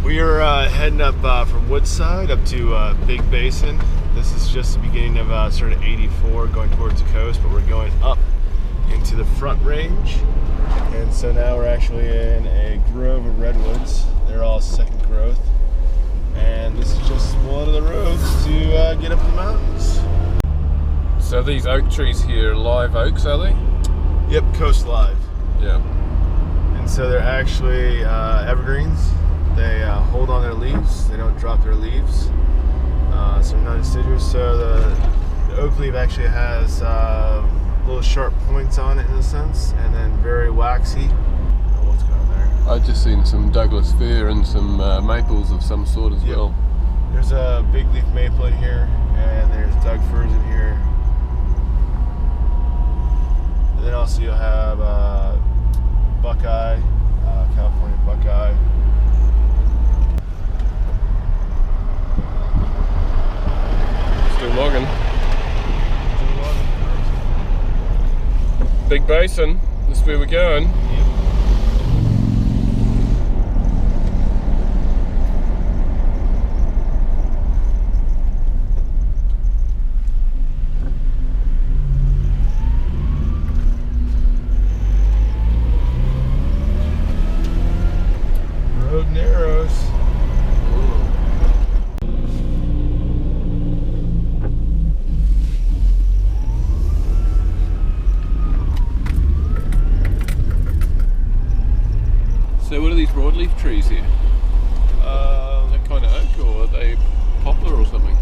We are heading up from Woodside up to Big Basin. This is just the beginning of sort of 84 going towards the coast, but we're going up into the Front Range. And so now we're actually in a grove of redwoods. They're all second growth. And this is just one of the roads to get up the mountains. So these oak trees here, live oaks, are they? Yep, Coast Live. Yeah. And so they're actually evergreens. They hold on their leaves. They don't drop their leaves. So they're not deciduous. So the oak leaf actually has little sharp points on it in a sense, and then very waxy. What's going on there? I've just seen some Douglas fir and some maples of some sort as well. There's a big leaf maple in here, and there's Doug firs in here. And then also you'll have buckeye, California buckeye. Still logging. Big Basin, this is where we're going. Yep. Road narrows. So what are these broadleaf trees here? Are they kind of oak or are they poplar or something?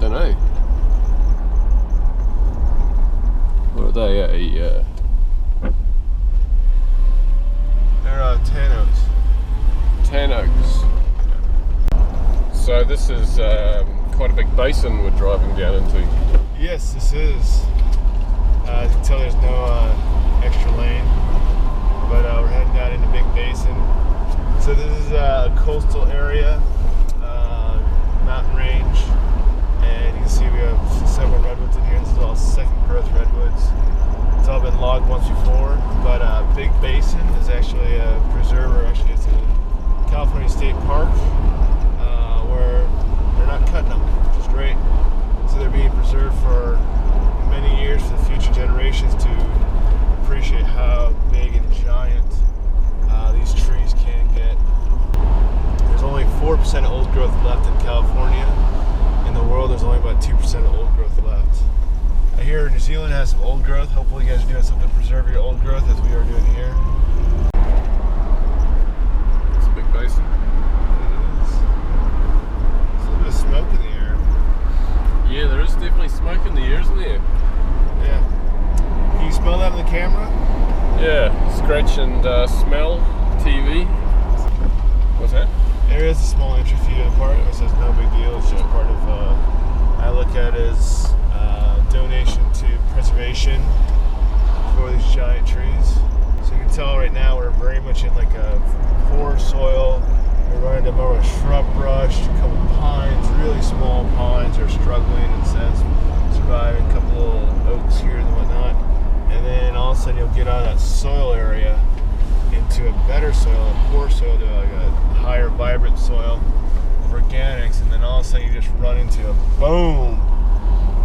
Don't know. Or are they They're tan oaks. tan oaks? So this is quite a big basin we're driving down into. Yes, this is. As you can tell, there's no extra lane, but we're heading down into Big Basin. So this is a coastal area, mountain range, and you can see we have several redwoods in here. This is all second growth redwoods. It's all been logged once before, but Big Basin is actually a preserve, or actually it's a California State Park where they're not cutting them, which is great. So they're being preserved for many years for the future generations to appreciate how big and giant these trees can get. There's only 4% of old growth left in California. In the world, there's only about 2% of old growth left. I hear New Zealand has some old growth. Hopefully you guys are doing something to preserve your old growth as we are doing here. It's a big basin. It is. There's a little bit of smoke in the air. Yeah, there is definitely smoke in the air, isn't there? Yeah. Can you smell that on the camera? Yeah, scratch and smell TV. What's that? There is a small entry fee to the park. It says no big deal. It's just part of, I look at it as donation to preservation for these giant trees. So you can tell right now we're very much in like a poor soil. We're running to more of a shrub brush, a couple pines, really small pines are struggling in a sense, surviving, a couple little oaks here and whatnot. And then all of a sudden you'll get out of that soil area into a better soil, a poor soil to a higher vibrant soil of organics, and then all of a sudden you just run into a boom.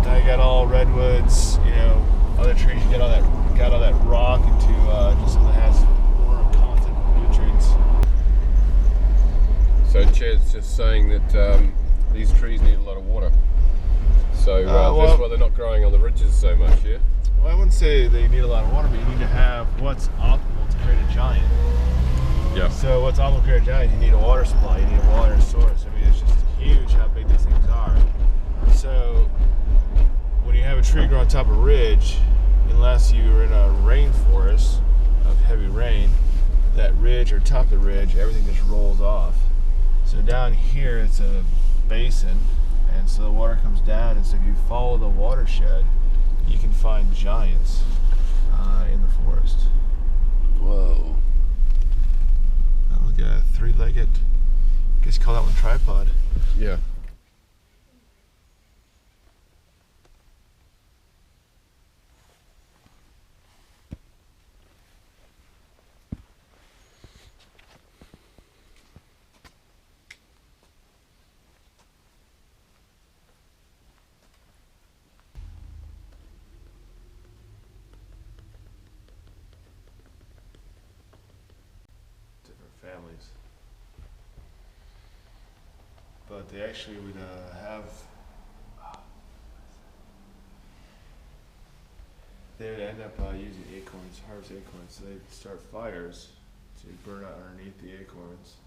Now you got all redwoods, you know, other trees, you got all that rock into just something that has more content of nutrients. So Chad's just saying that these trees need a lot of water. So that's why they're not growing on the ridges so much, yeah? Well, I wouldn't say they need a lot of water, but you need to have what's optimal to create a giant. Yeah. So what's optimal to create a giant, you need a water supply, you need a water source. I mean, it's just huge how big these things are. So when you have a tree grow on top of a ridge, unless you're in a rainforest of heavy rain, that ridge or top of the ridge, everything just rolls off. So down here it's a basin, and so the water comes down, and so if you follow the watershed, you can find giants in the forest. Whoa. Oh, look at a three-legged, I guess you call that one tripod. Yeah. but they actually would they would end up using acorns, harvest acorns. So they'd start fires to burn out underneath the acorns,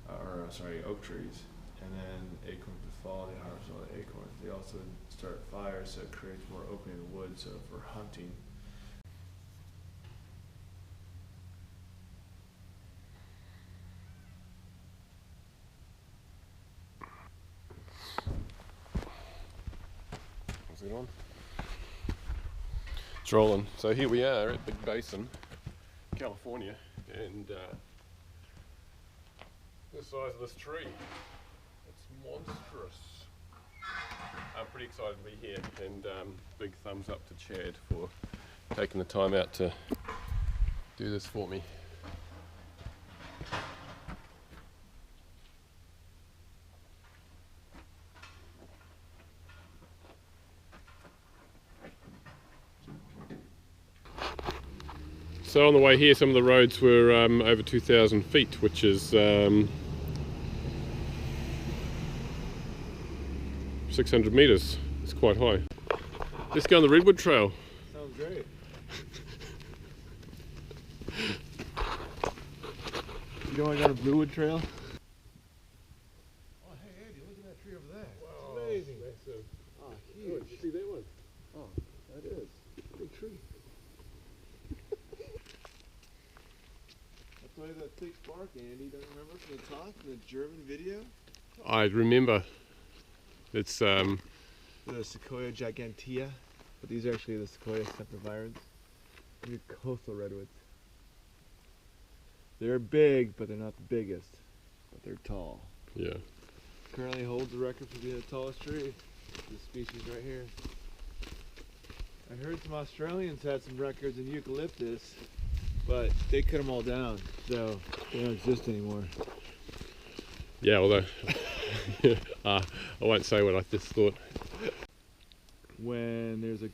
oak trees, and then acorns would fall. They harvest all the acorns. They also would start fires, so it creates more opening in the wood. So for hunting. Is it on? It's rolling. So here we are at Big Basin, California, and the size of this tree. It's monstrous. I'm pretty excited to be here, and big thumbs up to Chad for taking the time out to do this for me. So on the way here, some of the roads were over 2,000 feet, which is 600 meters. It's quite high. Let's go on the Redwood Trail. Sounds great. You don't want to go on the Redwood Trail? Oh, hey Andy, look at that tree over there. Wow, it's amazing. Massive. Oh, Oh, did you see that one? Oh, that is. Big tree. That's why that thick bark, Andy. Don't you remember from the talk, from the German video? I remember. It's The Sequoia gigantea, but these are actually the Sequoia sempervirens. These are coastal redwoods. They're big, but they're not the biggest. But they're tall. yeah. Currently holds the record for being the tallest tree. This species right here. I heard some Australians had some records in eucalyptus, but they cut them all down, so they don't exist anymore. Yeah, although I won't say what I just thought. When there's a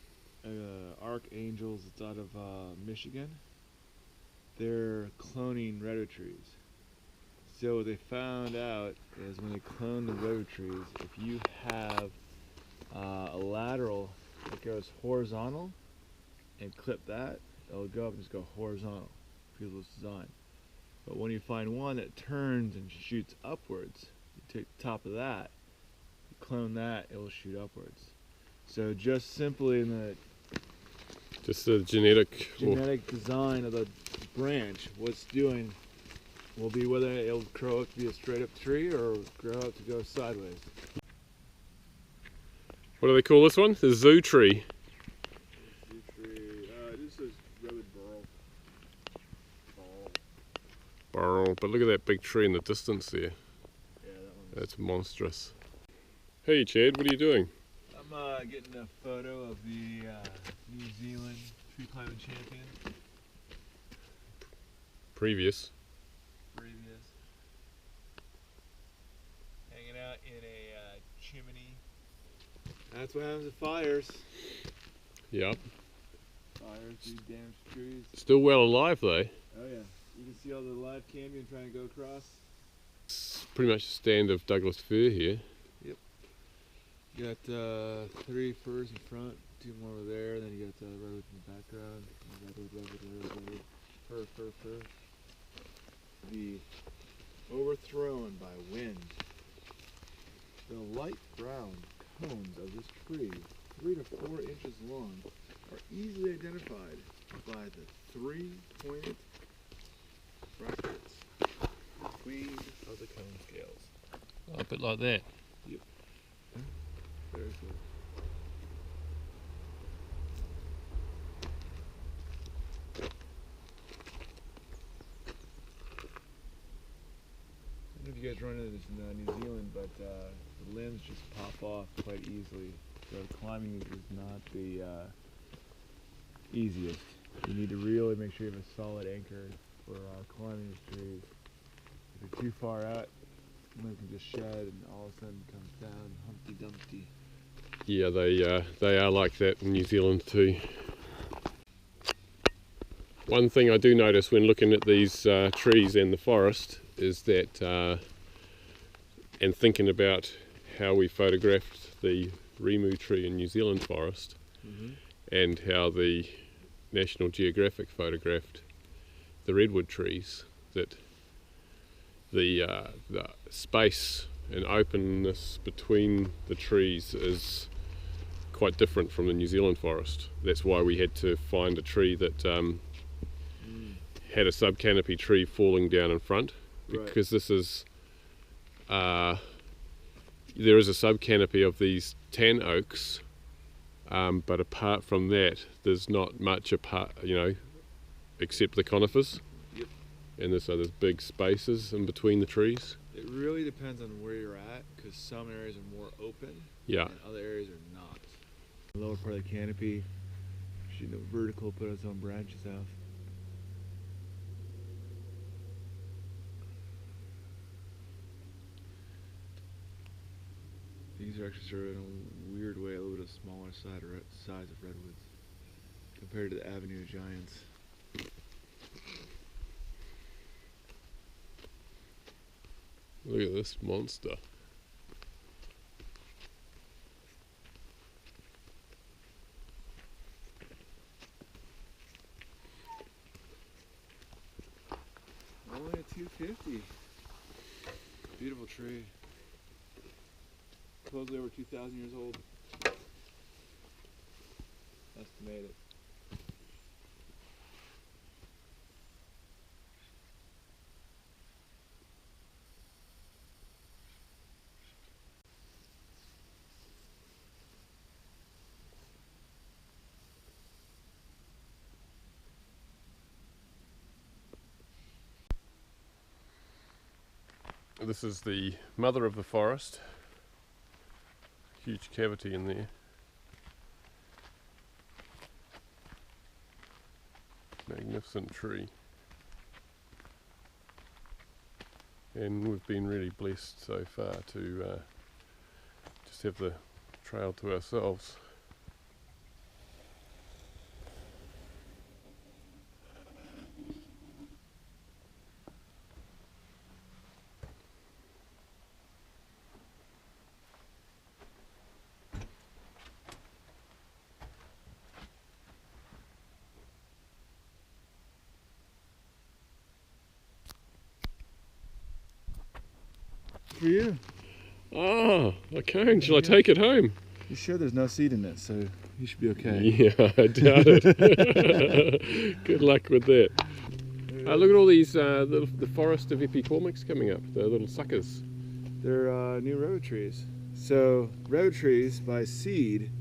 Archangels that's out of Michigan, they're cloning redwood trees. So what they found out is when they clone the redwood trees, if you have a lateral that goes horizontal and clip that, it'll go up and just go horizontal because it's designed. But when you find one that turns and shoots upwards, you take the top of that, you clone that, it will shoot upwards. So just simply in the Just the genetic design of the branch, what's doing will be whether it'll grow up to be a straight up tree or grow up to go sideways. What do they call this one? The zoo tree. Zoo tree, this is redwood burl. But look at that big tree in the distance there. Yeah, that one's... That's monstrous. Hey Chad, what are you doing? I'm getting a photo of the New Zealand tree climbing champion. Previous. Hanging out in a chimney. That's what happens with fires. Yep. Fires do damage to trees. Still well alive though. Oh yeah. You can see all the live cambium trying to go across. It's pretty much a stand of Douglas fir here. Yep. You got 3 firs in front, 2 more over there, then you got redwood in the background. Redwood. Fir. Be overthrown by wind. The light brown cones of this tree, 3 to 4 inches long, are easily identified by the 3-pointed brackets between of the cone scales. Oh, a bit like that. Yep. Very cool. I don't know if you guys run into this in New Zealand, but the limbs just pop off quite easily. So climbing is not the easiest. You need to really make sure you have a solid anchor for climbing these trees. If you're too far out, one can just shed and all of a sudden comes down Humpty Dumpty. Yeah, they are like that in New Zealand too. One thing I do notice when looking at these trees in the forest is that and thinking about how we photographed the Rimu tree in New Zealand forest, and how the National Geographic photographed the redwood trees, that the space and openness between the trees is quite different from the New Zealand forest. That's why we had to find a tree that had a subcanopy tree falling down in front, because this is there is a subcanopy of these tan oaks, but apart from that there's not much apart, except the conifers. And there's big spaces in between the trees. It really depends on where you're at, because some areas are more open, and other areas are not. The lower part of the canopy, shooting a vertical, put its own branches out. These are actually sort of in a weird way a little bit of smaller size of redwoods compared to the Avenue of Giants. Look at this monster. Only a 250. Beautiful tree. Supposedly over 2,000 years old. Estimated. This is the mother of the forest. Huge cavity in there. Magnificent tree. And we've been really blessed so far to just have the trail to ourselves. For you. Oh, okay. Shall I take it home? You sure there's no seed in it, so you should be okay. Yeah, I doubt it. Good luck with that. Look at all these, the forest of epicormix coming up, the little suckers. They're new redwood trees. So redwood trees by seed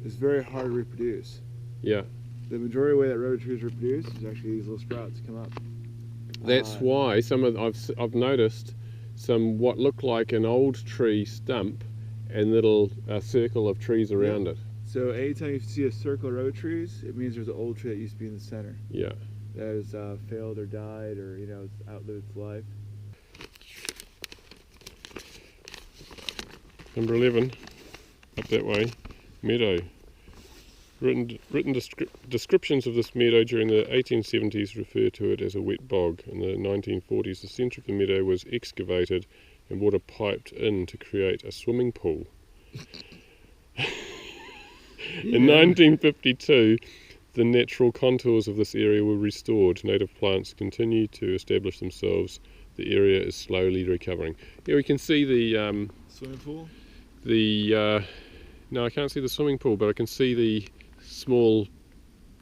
is very hard to reproduce. Yeah. The majority of the way that redwood trees reproduce is actually these little sprouts come up. That's why some of I've noticed some what look like an old tree stump and little circle of trees around it. So anytime you see a circle of redwood trees, it means there's an old tree that used to be in the center. Yeah. That has failed or died, or it's outlived its life. Number 11, up that way, meadow. Written descriptions of this meadow during the 1870s refer to it as a wet bog. In the 1940s, the centre of the meadow was excavated and water piped in to create a swimming pool. In 1952, the natural contours of this area were restored. Native plants continue to establish themselves. The area is slowly recovering. Here we can see the Swimming pool? No, I can't see the swimming pool, but I can see the small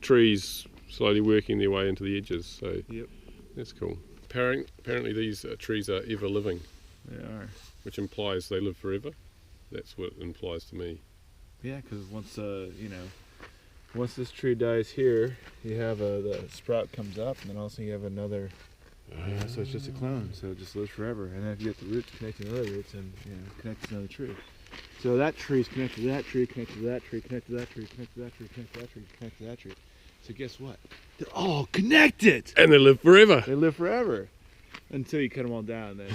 trees slowly working their way into the edges, so that's cool. Apparently these trees are ever living. They are. Which implies they live forever. That's what it implies to me. Yeah, because once this tree dies here, you have the sprout comes up, and then also you have another. So it's just a clone, so it just lives forever. And then if you get the roots connecting to other roots, and connect to another tree. So that tree is connected to that tree, connected to that tree, connected to that tree, connected to that tree, connected to that tree, connected to that tree. So guess what? They're all connected! And they live forever! They live forever. Until you cut them all down, then.